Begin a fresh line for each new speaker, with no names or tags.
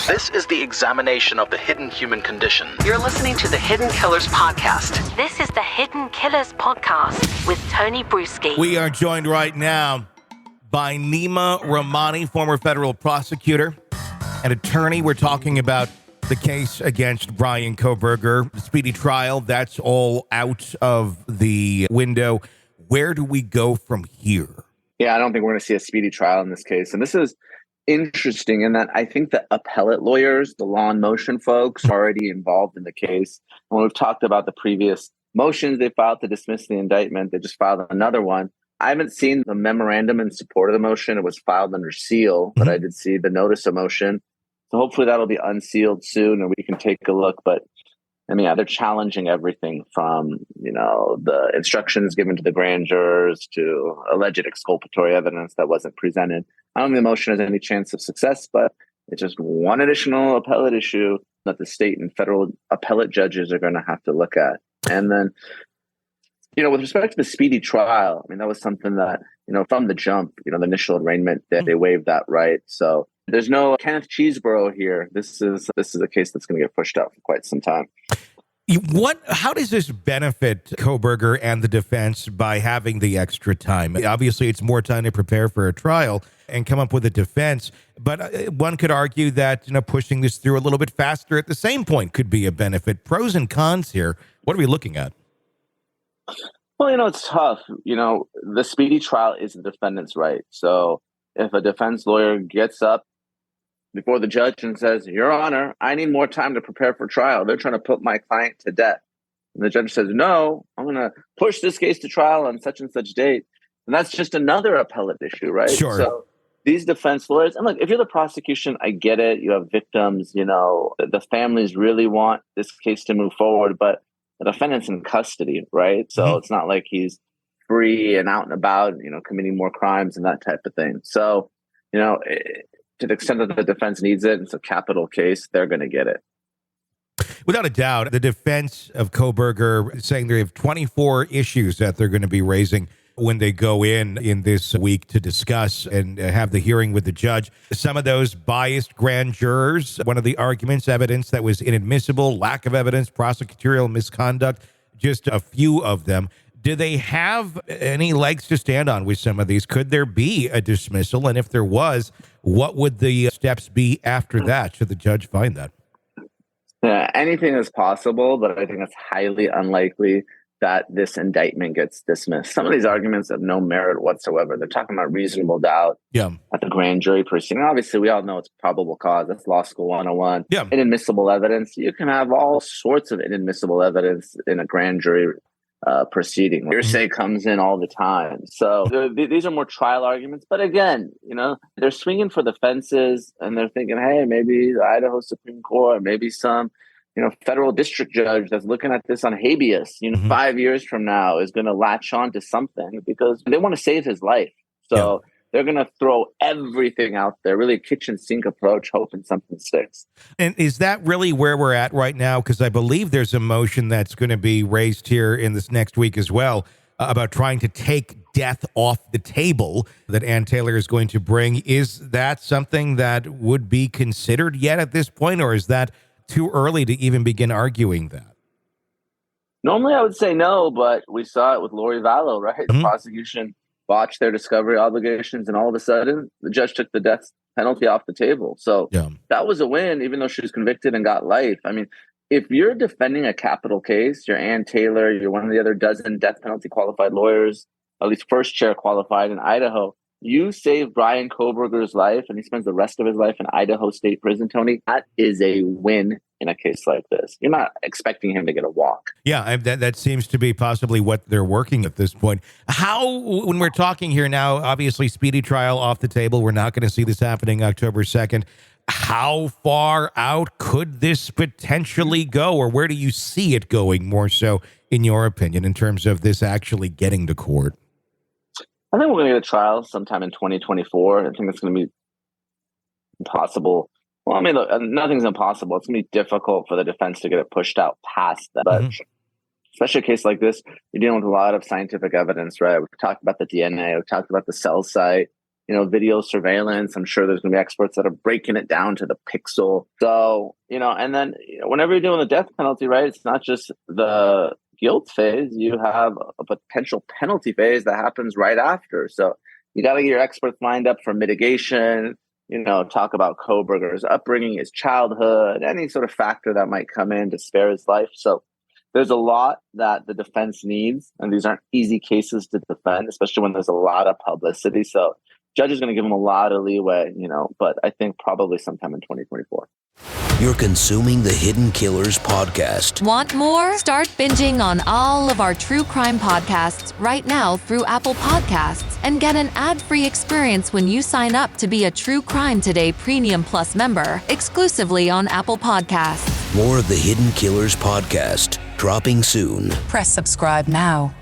This is the examination of the hidden human condition.
You're listening to the Hidden Killers Podcast.
This is the Hidden Killers Podcast with Tony Brueski.
We are joined right now by Neama Rahmani, former federal prosecutor and attorney. We're talking about the case against Bryan Kohberger, the speedy trial. That's all out of the window. Where do we go from here?
Yeah, I don't think we're going to see a speedy trial in this case. And this is interesting in that I think the appellate lawyers, the law and motion folks, are already involved in the case. When we've talked about the previous motions they filed to dismiss the indictment, they just filed another one. I haven't seen the memorandum in support of the motion. It was filed under seal, but I did see the notice of motion. So hopefully that'll be unsealed soon and we can take a look. But I mean, they're challenging everything from, the instructions given to the grand jurors to alleged exculpatory evidence that wasn't presented. I don't think the motion has any chance of success, but it's just one additional appellate issue that the state and federal appellate judges are going to have to look at. And then, with respect to the speedy trial, I mean, that was something that, from the jump, the initial arraignment, they waived that right. So there's no Kenneth Cheeseborough here. This is a case that's going to get pushed out for quite some time.
How does this benefit Kohberger and the defense by having the extra time? Obviously, it's more time to prepare for a trial and come up with a defense. But one could argue that, pushing this through a little bit faster at the same point could be a benefit. Pros and cons here. What are we looking at?
Well, it's tough. The speedy trial is the defendant's right. So if a defense lawyer gets up before the judge and says, Your Honor, I need more time to prepare for trial. They're trying to put my client to death. And the judge says, no, I'm going to push this case to trial on such and such date. And that's just another appellate issue, right?
Sure.
So these defense lawyers, and look, if you're the prosecution, I get it. You have victims, the families really want this case to move forward, but the defendant's in custody, right? So it's not like he's free and out and about, committing more crimes and that type of thing. So, to the extent that the defense needs it, it's a capital case, they're going to get it.
Without a doubt, the defense of Kohberger saying they have 24 issues that they're going to be raising when they go in this week to discuss and have the hearing with the judge. Some of those biased grand jurors, one of the arguments, evidence that was inadmissible, lack of evidence, prosecutorial misconduct, just a few of them. Do they have any legs to stand on with some of these? Could there be a dismissal? And if there was, what would the steps be after that? Should the judge find that?
Yeah, anything is possible, but I think it's highly unlikely that this indictment gets dismissed. Some of these arguments have no merit whatsoever. They're talking about reasonable doubt at the grand jury proceeding. Obviously, we all know it's probable cause. That's law school 101.
Yeah.
Inadmissible evidence. You can have all sorts of inadmissible evidence in a grand jury proceeding. Hearsay comes in all the time. So these are more trial arguments. But again, they're swinging for the fences and they're thinking, hey, maybe the Idaho Supreme Court, maybe some, federal district judge that's looking at this on habeas, 5 years from now is going to latch on to something because they want to save his life. So they're going to throw everything out there, really a kitchen sink approach, hoping something sticks.
And is that really where we're at right now? Because I believe there's a motion that's going to be raised here in this next week as well about trying to take death off the table that Ann Taylor is going to bring. Is that something that would be considered yet at this point, or is that too early to even begin arguing that?
Normally I would say no, but we saw it with Lori Vallow, right? The prosecution botched their discovery obligations, and all of a sudden, the judge took the death penalty off the table. So that was a win, even though she was convicted and got life. I mean, if you're defending a capital case, you're Ann Taylor, you're one of the other dozen death penalty qualified lawyers, at least first chair qualified in Idaho, you save Bryan Kohberger's life, and he spends the rest of his life in Idaho State Prison, Tony. That is a win in a case like this. You're not expecting him to get a walk.
Yeah, that seems to be possibly what they're working at this point. How, when we're talking here now, obviously speedy trial off the table, we're not going to see this happening October 2nd. How far out could this potentially go, or where do you see it going more so, in your opinion, in terms of this actually getting to court?
I think we're going to get a trial sometime in 2024. I think it's going to be impossible. Well, I mean, look, nothing's impossible. It's going to be difficult for the defense to get it pushed out past that. But especially a case like this, you're dealing with a lot of scientific evidence, right? We've talked about the DNA. We've talked about the cell site. video surveillance. I'm sure there's going to be experts that are breaking it down to the pixel. So, and then whenever you're doing the death penalty, right, it's not just the guilt phase. You have a potential penalty phase that happens right after. So you got to get your experts lined up for mitigation, talk about Kohberger's upbringing, his childhood, any sort of factor that might come in to spare his life. So there's a lot that the defense needs, and these aren't easy cases to defend, especially when there's a lot of publicity. So judge is going to give him a lot of leeway, but I think probably sometime in 2024.
You're consuming the Hidden Killers podcast.
Want more? Start binging on all of our true crime podcasts right now through Apple Podcasts and get an ad-free experience when you sign up to be a True Crime Today Premium Plus member exclusively on Apple Podcasts.
More of the Hidden Killers podcast dropping soon.
Press subscribe now.